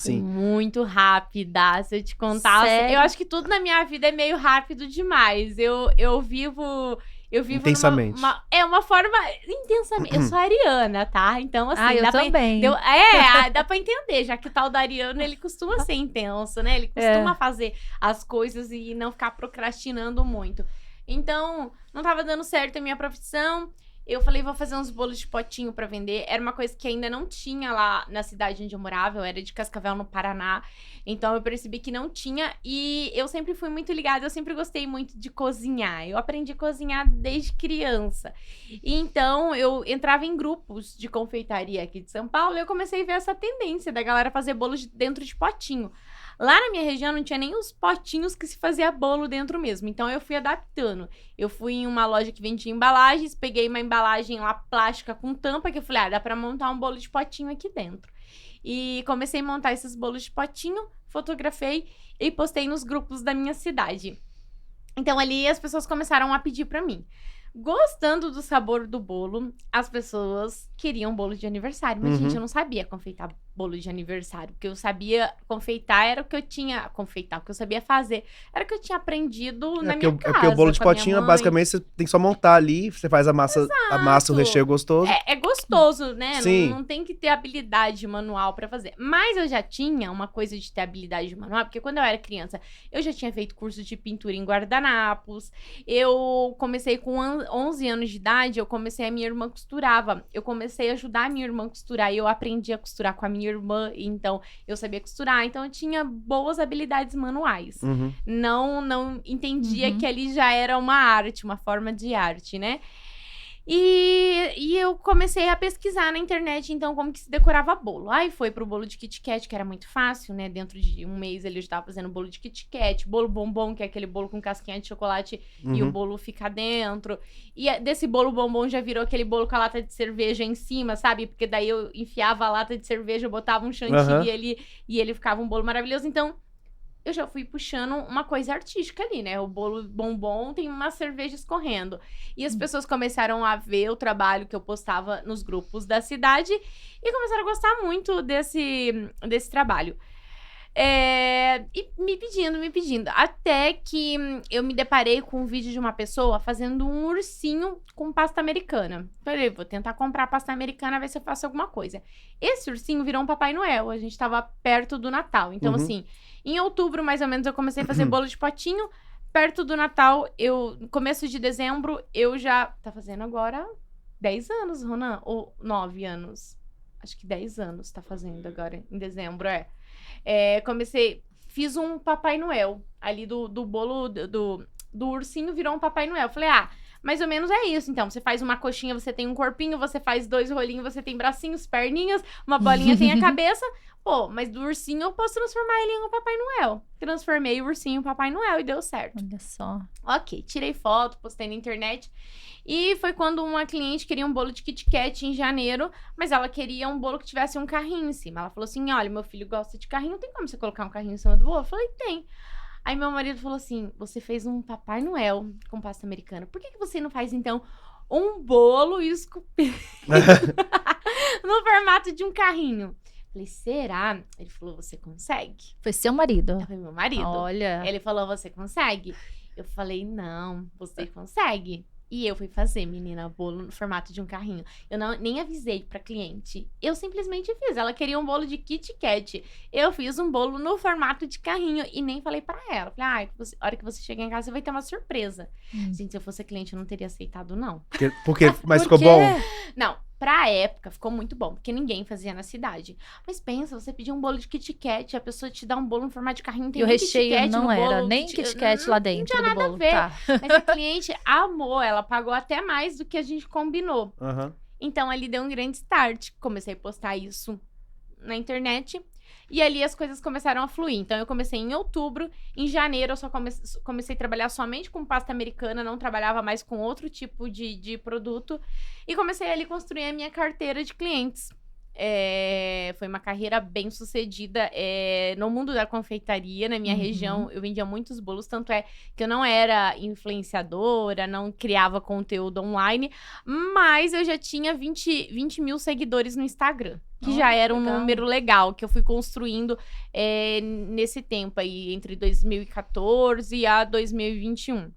Sim. Muito rápida. Se eu te contar, Sério? eu acho que tudo na minha vida é meio rápido demais. Eu vivo Intensamente. uma forma intensamente. Eu sou ariana, tá? Então, assim, Eu dá também. dá pra entender, já que o tal do ariano, ele costuma ser intenso, né? Ele costuma fazer as coisas e não ficar procrastinando muito. Então, não tava dando certo a minha profissão. Eu falei, vou fazer uns bolos de potinho pra vender. Era uma coisa que ainda não tinha lá na cidade onde eu morava. Eu era de Cascavel, no Paraná. Então, eu percebi que não tinha. E eu sempre fui muito ligada. Eu sempre gostei muito de cozinhar. Eu aprendi a cozinhar desde criança. E então, eu entrava em grupos de confeitaria aqui de São Paulo. E eu comecei a ver essa tendência da galera fazer bolos dentro de potinho. Lá na minha região não tinha nem os potinhos que se fazia bolo dentro mesmo. Então, eu fui adaptando. Eu fui em uma loja que vendia embalagens, peguei uma embalagem lá plástica com tampa, que eu falei, dá pra montar um bolo de potinho aqui dentro. E comecei a montar esses bolos de potinho, fotografei e postei nos grupos da minha cidade. Então, ali as pessoas começaram a pedir pra mim. Gostando do sabor do bolo, as pessoas queriam bolo de aniversário. Mas, gente, eu não sabia confeitar bolo de aniversário. O que eu sabia confeitar era o que eu tinha... Confeitar, o que eu sabia fazer era o que eu tinha aprendido na minha casa. Porque o bolo de com a minha potinho, mãe. basicamente, você tem que só montar ali, você faz a massa, o recheio gostoso. É gostoso, né? Sim. Não tem que ter habilidade manual pra fazer. Mas eu já tinha uma coisa de ter habilidade manual, porque quando eu era criança, eu já tinha feito curso de pintura em guardanapos. Eu comecei com 11 anos de idade, a minha irmã costurava. Eu comecei a ajudar a minha irmã a costurar e eu aprendi a costurar com a minha irmã, então eu sabia costurar. Então eu tinha boas habilidades manuais. Não entendia que ali já era uma arte, uma forma de arte, né? E eu comecei a pesquisar na internet, então, como que se decorava bolo. Aí foi pro bolo de Kit Kat, que era muito fácil, né? Dentro de um mês ele já tava fazendo bolo de Kit Kat, bolo bombom, que é aquele bolo com casquinha de chocolate e o bolo fica dentro. E desse bolo bombom já virou aquele bolo com a lata de cerveja em cima, sabe? Porque daí eu enfiava a lata de cerveja, botava um chantilly ali e ele ficava um bolo maravilhoso. Então, eu já fui puxando uma coisa artística ali, né? O bolo bombom tem uma cerveja escorrendo. E as pessoas começaram a ver o trabalho que eu postava nos grupos da cidade e começaram a gostar muito desse trabalho. E me pedindo. Até que eu me deparei com um vídeo de uma pessoa fazendo um ursinho com pasta americana. Falei, vou tentar comprar pasta americana, ver se eu faço alguma coisa. Esse ursinho virou um Papai Noel. A gente tava perto do Natal. Então, assim, em outubro, mais ou menos, eu comecei a fazer bolo de potinho. Perto do Natal, no começo de dezembro, eu já... Tá fazendo agora 10 anos, Ronan? Ou 9 anos? Acho que 10 anos tá fazendo agora, em dezembro, fiz um Papai Noel. Ali do bolo, do ursinho virou um Papai Noel. Falei, mais ou menos é isso. Então, você faz uma coxinha, você tem um corpinho, você faz 2 rolinhos, você tem bracinhos, perninhas, uma bolinha tem a cabeça. Pô, mas do ursinho eu posso transformar ele em um Papai Noel. Transformei o ursinho em Papai Noel e deu certo. Olha só. Ok, tirei foto, postei na internet. E foi quando uma cliente queria um bolo de Kit Kat em janeiro, mas ela queria um bolo que tivesse um carrinho em cima. Ela falou assim, olha, meu filho gosta de carrinho, tem como você colocar um carrinho em cima do bolo? Eu falei, tem. Aí meu marido falou assim, você fez um Papai Noel com pasta americana. Por que você não faz, então, um bolo esculpido no formato de um carrinho? Falei, será? Ele falou, você consegue? Foi seu marido? Foi meu marido. Olha. Ele falou, você consegue? Eu falei, não, você consegue. E eu fui fazer, menina, bolo no formato de um carrinho. Eu nem avisei pra cliente. Eu simplesmente fiz. Ela queria um bolo de Kit Kat. Eu fiz um bolo no formato de carrinho e nem falei pra ela. Falei, a hora que você chegar em casa, você vai ter uma surpresa. Gente, se eu fosse cliente, eu não teria aceitado, não. Mas ficou bom? Não. Pra época, ficou muito bom, porque ninguém fazia na cidade. Mas pensa, você pedir um bolo de Kit Kat, a pessoa te dá um bolo no formato de carrinho, tem e o recheio Kit Kat não no era bolo, nem Kit Kat lá dentro não tinha do nada bolo. A ver. Tá. Mas a cliente amou, ela pagou até mais do que a gente combinou. Então, ali deu um grande start. Comecei a postar isso na internet. E ali as coisas começaram a fluir. Então, eu comecei em outubro. Em janeiro, eu só comecei a trabalhar somente com pasta americana. Não trabalhava mais com outro tipo de produto. E comecei ali a construir a minha carteira de clientes. Foi uma carreira bem sucedida no mundo da confeitaria. Na minha região, eu vendia muitos bolos. Tanto é que eu não era influenciadora, não criava conteúdo online. Mas eu já tinha 20 mil seguidores no Instagram. Que já era um número legal, que eu fui construindo nesse tempo aí, entre 2014 a 2021.